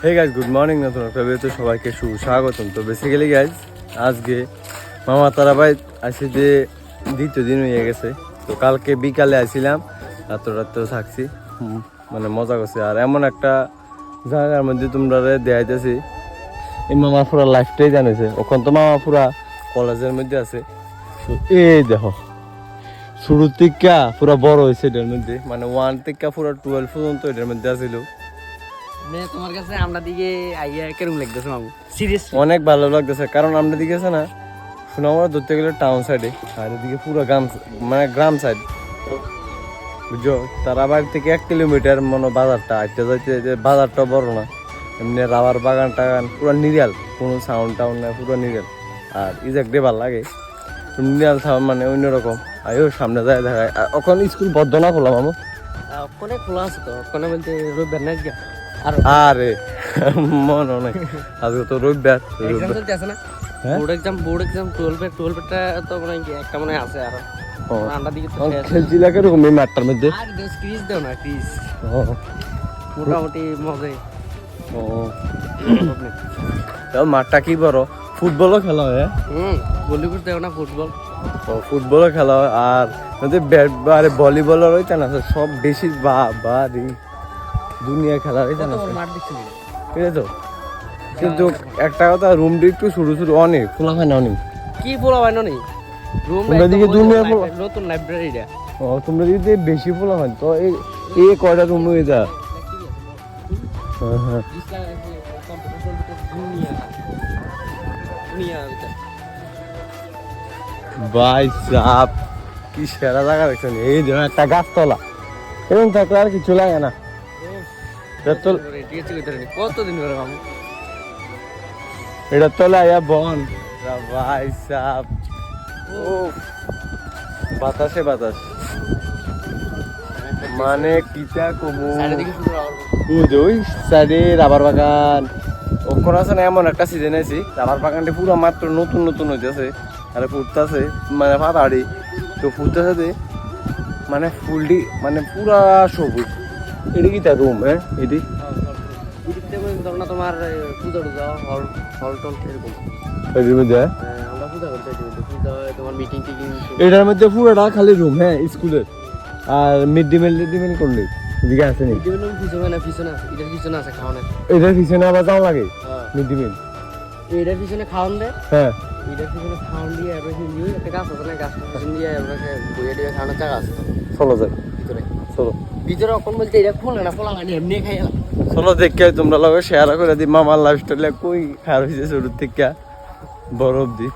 Hey guys, good morning. নতুন একটা ভিডিওতে সবাইকে সুস্বাগতম। তো বেসিক্যালি গাইজ, আজকে মামা তারাবাই আসি যে দ্বিতীয় দিন হয়ে গেছে। তো কালকে বিকালে আসছিলাম, রাত্রেও থাকছি, মানে মজা করছি। আর এমন একটা জায়গার মধ্যে তোমরা দেখাইতেছি, এই মামা পুরা লাইফটাই জানিয়েছে। ওখান তো মামা পুরা কলেজের মধ্যে আছে। তো এই দেখো, শুরু থেকে পুরা বড় হয়েছে এটার মধ্যে, মানে 1 থেকে পুরা 12 পর্যন্ত এটার মধ্যে আছিল। তোমার কাছে আমরা দিকে আইয়া কেরম লাগতেছে মামু? সিরিয়াসলি অনেক ভালো লাগতেছে, কারণ আমরা দিকে আছে না, সোনামুড়া ধরতে গেলে টাউন সাইডে, আর এদিকে পুরো গ্রাম, মানে গ্রাম সাইড, বুঝছো। তারা বাড়ি থেকে 1 কিলোমিটার মনে বাজারটা আইতে যাইতে, যে বাজারটা বড় না, এমনি রাবার বাগান টাগান পুরো নিরাল, কোনো সাউন্ড টাউন নাই, পুরো নিরাল। আর ইজাক দিয়ে ভালো লাগে, নিরাল সাউন্ড মানে অন্যরকম। আয়ো সামনে যায় দেখায়। ওখানে স্কুল বদ্ধ না খোলা মামু? ওখানে খোলা আছে তো, ওখানে বলতে রবিবার নাই গিয়া। আর আরে মনে নাই, আজকে তো রবিবার। এক্সাম চলতে আছে না, বোর্ড এক্সাম 12টা তো মনে হয় একটা মনে আছে। আর আমরা দিকে তো খেলছিলা কিরকম এই মাঠটার মধ্যে? আর ক্রিজ দাও না, ক্রিজ মোটামুটি মজাই। মাঠটা কি বড়, ফুটবলও খেলা হয়। ভলিবল দেও না, ফুটবল। ফুটবলও খেলা হয়, আর ব্যাট ভলিবলও রয়েছে না, সব বেশি বাড়ি দুনিয়া খেলা রয়েছে না, মাঠ দেখছি ঠিক আছে। তো কিন্তু একটা কথা, রুমটা একটু শুরু অনেক খোলা হয় না, অনেক কি ফোলা হয় না, রুম দিকে দুনিয়া নতুন লাইব্রেরিটা। ও তোমরা দিকে বেশি খোলা হয় তো এই কয়টা রুম হয়ে যা। হ্যাঁ ভাই সাপ, কি সেরা জায়গা দেখছেন। এই যে একটা গাছতলা, এরকম থাকলে আর কিছু লাগে না। কতদিন ধরে মামু এটা তলে আয়া বন ভাই সাপ, ও বাতাসে বাতাস, মানে কিটা কমু। ওই সাইডে রাবার বাগান, ওখানে আছে না, এমন একটা সিজন আছি, রাবার বাগানটা পুরো মাত্র নতুন নতুন হইতেছে, আর ফুটতেছে, মানে পাতাড়ি তো ফুটতেছে, মানে ফুলটি মানে পুরা সবুজ। এটি কি তার রুম? হ্যাঁ এটি তোমার পূজা টুজা হল টল এরকম এটির মধ্যে আমরা পূজা করতে, পূজা হয় তোমার মিটিং টিটিং। এটার মধ্যে পুরোটা খালি রুম, হ্যাঁ স্কুলের। আর মিড ডে মিল করলে এদিকে আছে নি? পিছনে আছে খাওয়ানোর, এটার পিছনে আবার যাওয়া লাগে মিড ডে মিল। এটার পিছনে খাওয়ান দেয়, হ্যাঁ এটার পিছনে খাওয়ান দিয়ে এবার হিন্দি একটা গাছ আছে না, গাছ পিছন দিয়ে এবার বইয়ে দিয়ে খাওয়ানোর জায়গা আছে। চলো যাই, ভিতরে চলো ভিতরে অখন বলতে এটা খোলে না, খোলা হয়নি, এমনি খাই এলাম। চলো দেখে তোমরা লগে শেয়ার করে দিই মামার লাইফস্টাইল কই খারাপ হয়েছে শুরু থেকে বড় অব্দি।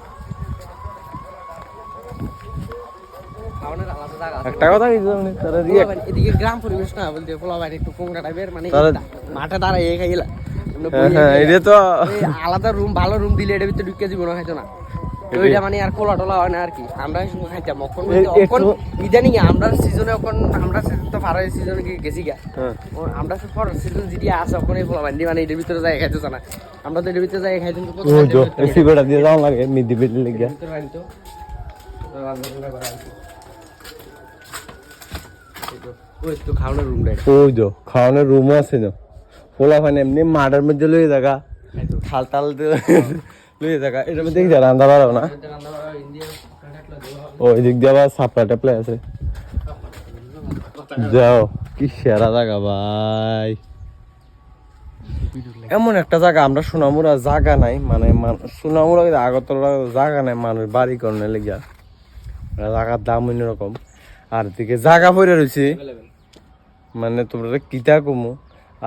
একটা কথা এদিকে গ্রাম পরিবেশ না, বলতে পোলা বাইরে একটু কোংরা টাইপের, মানে মাঠে দাঁড়ায় খাইলা। এটা তো আলাদা রুম, ভালো রুম দিলে এটার ভিতরে ঢুকে জীবন খাইতো না। ওইটা মানে আর কোলা টোলা হয় না আর কি, আমরা খাইতাম। এখন ইদানিং আমরা সিজনে, এখন আমরা তো ফারাই সিজনে গেছি গা, আমরা সিজন যেটি আছে ওখানে পোলা বান্ডি, মানে এটার ভিতরে যাই খাইতো না। আমরা তো এটার ভিতরে যাই খাইতাম, দিয়ে যাওয়া লাগে মিড ডে মিল লেগে। খাওয়ানোর রুমও আছে না, পোলা ফান এমনি মাঠের মধ্যে লইয়ে থাকা, খাল টাল লইয়ে থাকা, এটার মধ্যে দেখি রান্না বাড়াও না। ওই দিক দিয়ে আবার সাপলা টাপলা আছে, যাও কি সেরা জায়গা ভাই। এমন একটা জায়গা, আমরা সোনামুড়া জায়গা নাই, মানে সোনামুড়া আগরতলা জায়গা নাই মানুষ বাড়ি করনে লেগিয়া, জায়গার দাম অন্যরকম। আর দিকে জায়গা পড়ে রয়েছে, মানে তোমরা কিতা কমু।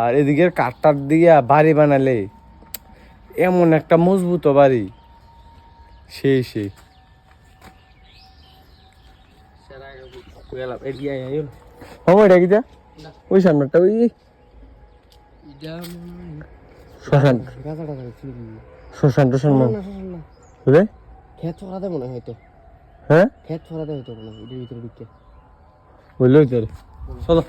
আর এদিকে কাঠটার দিয়ে বাড়ি বানালে এমন একটা মজবুত বাড়ি, সেই সময়টা কিতা ওই সামনেটা, ওই শ্মশান টশান বুঝলে খেত ছড়াতে মনে হয় তো, হ্যাঁ খেত ছড়াতে হয়তো মনে হয় এটার ভিতরে ঢুকে, বুঝলো তোর। চলো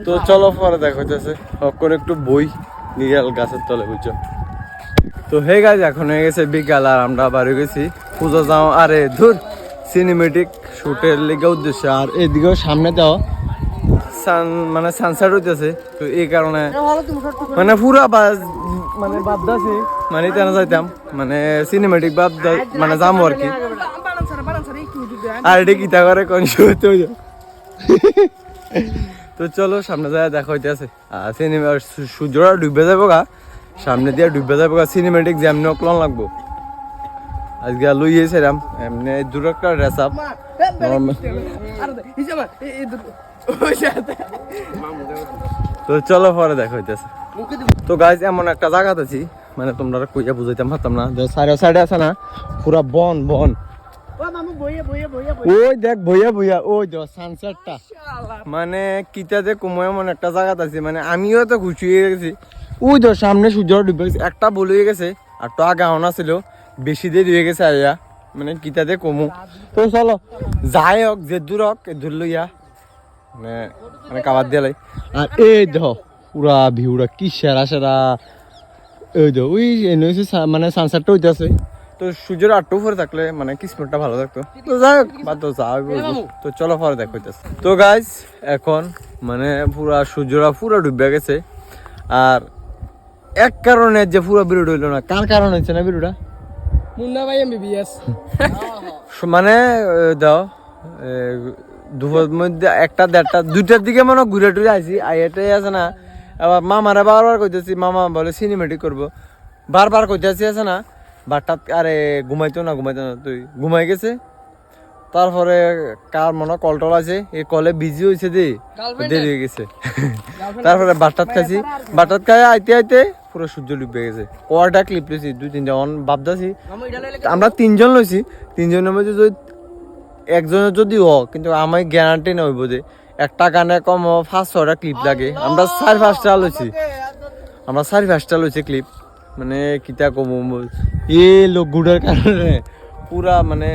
তো চলো পরে দেখা যাচ্ছে, করে একটু বই নিরাল গাছের তলে, বুঝছো। তো হে গাইজ, এখন হয়ে গেছে বিকাল, আর আমরা বাড়ি গেছি পুজো যাও। আরে ধুর, সিনেমেটিক শুটের লেগে উদ্দেশ্য। আর এদিকেও সামনে দাও মানে সানসেট হইতেছে, তো এই কারণে মানে পুরা মানে বাদদাছি মানে তেনা যাইতাম মানে সিনেমেটিক মানে যাবো আর কি। আর এটা কিতা করে কোন তো চলো সামনে যায় দেখা হইতেছে। আর সিনেমা সূর্যটা ডুবে যাবো গা, সামনে দিয়ে ডুবে যাবো গা, সিনেমেটিক যেমনি অকলন লাগবো। আজকে লইয়েছিলাম এমনি দূর একটা ড্রেস আপ। তো চলো পরে দেখা হইতেছে। তো গাইজ এমন একটা জায়গা আছি মানে তোমরা কইয়া বুঝাইতাম পারতাম না, সাইডে সাইডে আছে না পুরা বন বন। ওই দেখ বইয়া বইয়া ওই দেখ সানসেটটা মানে কিতা যে কুমো এমন একটা জায়গা আছে মানে আমিও তো খুশি হয়ে গেছি। ওই তো সামনে সূর্য ডুবে গেছে, একটা বল হয়ে গেছে আর তো আগে আনা ছিল, বেশি দেরি হয়ে গেছে আইয়া মানে কিতাতে কমু। তো চলো যাই হোক যে দূর হোক দূর লইয়া মানে কাবার দিয়ে। আর এই দেখ পুরা ভিউটা কি সেরা সেরা। ওই তো ওই মানে সানসেটটা হইতেছে। তো সূর্যের আটটু উপরে থাকলে মানে কিসমতটা ভালো থাকতো। তো যাই হোক বাদ দাও যা বলবো। তো চলো পরে দেখা হইতেছে। তো গাইজ এখন মানে পুরা সূর্যরা পুরা ডুবে গেছে। আর এক কারণে যে পুরো ভিডিওটা হইলো না, কার কারণ হচ্ছে না ভিডিওটা মুন্না ভাই এমবিবিএস মানে দাও দুপুরের মধ্যে একটা দেড়টা দুইটার দিকে মনে ঘুরে টুরে আইসি এটাই আছে না। আবার মামারা বারবার কইতেছি, মামা বলে সিনেমেটিক করবো, বারবার কইতেছি আছে না বারটাত। আরে ঘুমাইতো না তুই ঘুমাই গেছে। তারপরে কার মনে কল টল আছে, এই কলে বিজি হয়েছে দেরি হয়ে গেছে। তারপরে বারটাত খাইছি, বারটাত খাই আইতে আইতে পুরো সূর্য ডুবে গেছে। কয়টা ক্লিপ লইছি, 2-3টা অন ভাবতাছি। আমরা 3জন লইছি, 3জনের মধ্যে যদি একজনের যদি কিন্তু আমি গ্যারান্টি না হইব যে একটা গানে কম 5-6টা ক্লিপ লাগে। আমরা 4-5টা লইছি ক্লিপ। মানে কিতা কম এই লোক গুড়ার কারণে পুরা মানে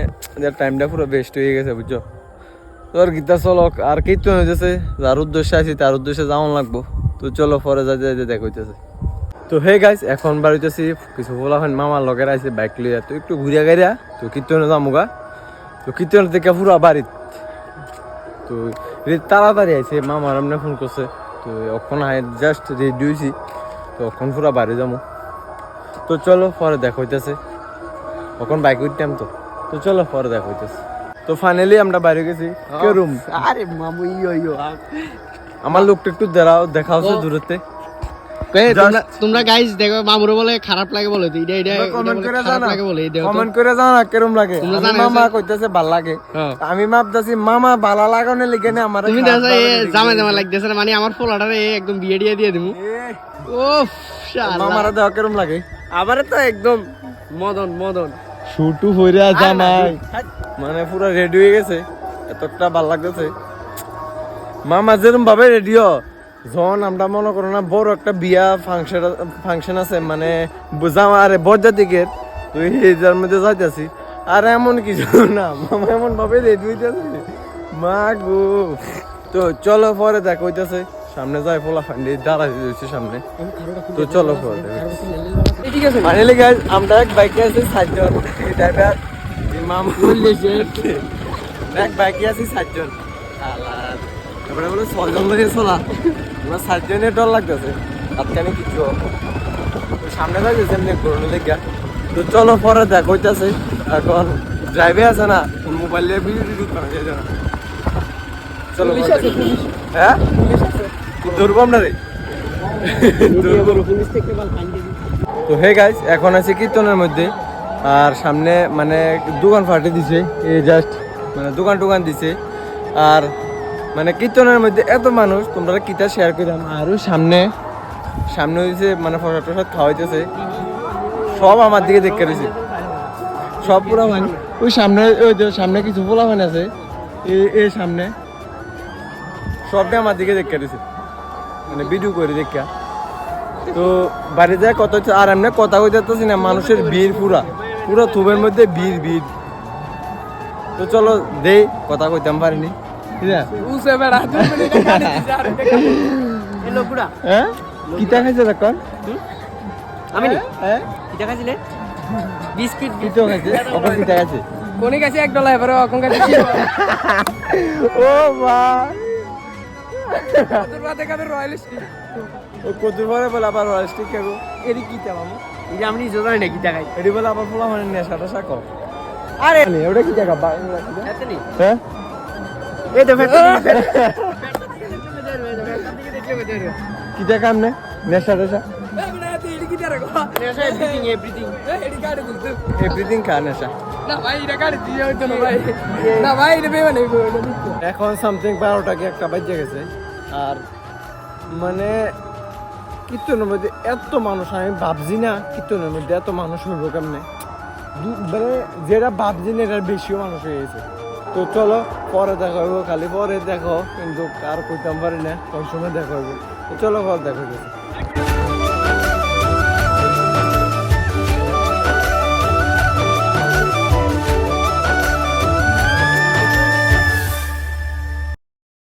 টাইমটা পুরো বেস্ট হয়ে গেছে বুঝছো। তোর গীতা চলো আর কীর্তন হইতেছে, যার উদ্দেশ্যে আছি তার উদ্দেশ্যে যাওয়ান লাগবো। তো চলো পরে যাইতে দেখ হইতেছে। তো হে গাইস এখন বার হইতেছি কিছু বলা হয় মামার লগের আছে বাইক লইয়া, তো একটু ঘুরিয়া গাইরা তো কীর্তনে যামুগা। তো কীর্তন থেকে পুরা বাড়িত তো তাড়াতাড়ি আইছে, মামার এমনি ফোন করছে। তো এখন জাস্ট রেডি হয়েছি, তো এখন পুরা বাড়ি যাবো। তো চলো পরে দেখা হইতেছে। এখন বাইক উঠতাম তো তো চলো পরে দেখা হইতেছে। তো ফাইনালি আমরা বাইরে গেছি কেরুম। আরে মামু ইয়ো আমার লোকটা একটু দেখা হচ্ছে দূরতে। তোমরা গাইস দেখো মামুরে বলে খারাপ লাগে বলে এটা কমেন্ট করে খারাপ লাগে বলে কমেন্ট করে জানা কেরম লাগে। মামা কইতেছে ভাল লাগে, আমি মাপতাছি মামা ভালো লাগানোর লিগে না আমার তুমি জামা লাগতেছে মানে আমার পোলাটারে একদম বিয়ে দিয়ে দিমু। ওফ শালা মামারা দেখ কেরম লাগে। আমারে তো একদম মদন শুটু হইরা জামাই মানে পুরো রেডি হয়ে গেছে, এতটা ভাল লাগতেছে। মামা যেরকম ভাবে রেডিও যখন আমরা মনে করো না বড় একটা বিয়া ফাংশন আছে মানে জামা আরে বরযাত্রীকের, তো এইটার মধ্যে যাইতেছি। আর এমন কিছু না, মামা এমন ভাবে রেডি হইতেছে মা গো। তো চলো পরে দেখা হইতেছে, সামনে যাই পোলা ফান্ডি দাঁড়াই দিয়েছে সামনে। তো চলো পরে ফাইনালি গাইস আমরা এক বাইকে আছি 7জন, ড্রাইভার মামা এক বাইকে আছি 7জন। তারপরে বলে 6জন লোক চলা, আমরা 7জনের ডর লাগতেছে তাৎক্ষণে কিছু সামনে যাইতেছে এমনি করোনা লেগা। তো চলো পরে দেখা হইতেছে। এখন ড্রাইভে আছে না মোবাইল দিয়ে ভিডিও করা যায় না। চলো হ্যাঁ ধরবো আমরা রে। তো হে গাইস এখন আছে কীর্তনের মধ্যে, আর সামনে মানে দোকান ফাটে দিছে, এই জাস্ট মানে দোকান দিছে। আর মানে কীর্তনের মধ্যে এত মানুষ, তোমরা কিতা শেয়ার করলাম। আর ওই সামনে হয়েছে মানে প্রসাদ খাওয়াইতেছে, সব আমার দিকে দেখতে রয়েছে, সব পুরা ভাই। ওই সামনে ওই যে সামনে কিছু পোলা ভাই আছে, এই সামনে সবটাই আমার দিকে দেখতে রয়েছে মানে ভিডিও করে দেখা। তো বাড়ি যায় কত হচ্ছে আর এমনি কথা কইতে পারতেছি না, মানুষের ভিড় পুরা থুবের মধ্যে ভিড়। তো চলো দেই কথা কইতাম পারিনি হ্যাঁ কিতা খাইছে দেখুন আমি কিটা খাইছিলে বিস্কিট কিটো খাইছে কিটা খাইছে কোনে গেছে $1 এবারে এখন কাছে ও ভাই তোর বাতে কাবে রয়্যাল স্টিক ও কদুর পরে বলে আবার রয়্যাল স্টিক খাবো এরি কি তা মামু এই যে আমি নিজে জানি না কি টাকাই এটি বলে আবার পোলা মানে নেশা টেশা কর আরে ওটা কি টাকা বাংলা এতে নি হ্যাঁ এই দেখো কি টাকা আমনে নেশা টেশা এভরিথিং খা নেশা এখন সামথিং 12টা কি একটা বাজে গেছে আর মানে কীর্তনের মধ্যে এত মানুষ আমি ভাবছি না কীর্তনের মধ্যে এত মানুষ হইব কেমনে মানে যেটা ভাবছি না এটার বেশিও মানুষ হয়ে গেছে তো চলো পরে দেখা হইব খালি পরে দেখো কিন্তু আর কইতাম পারি না কোন সময় দেখা হইব তো চলো পরে দেখা হইতেছে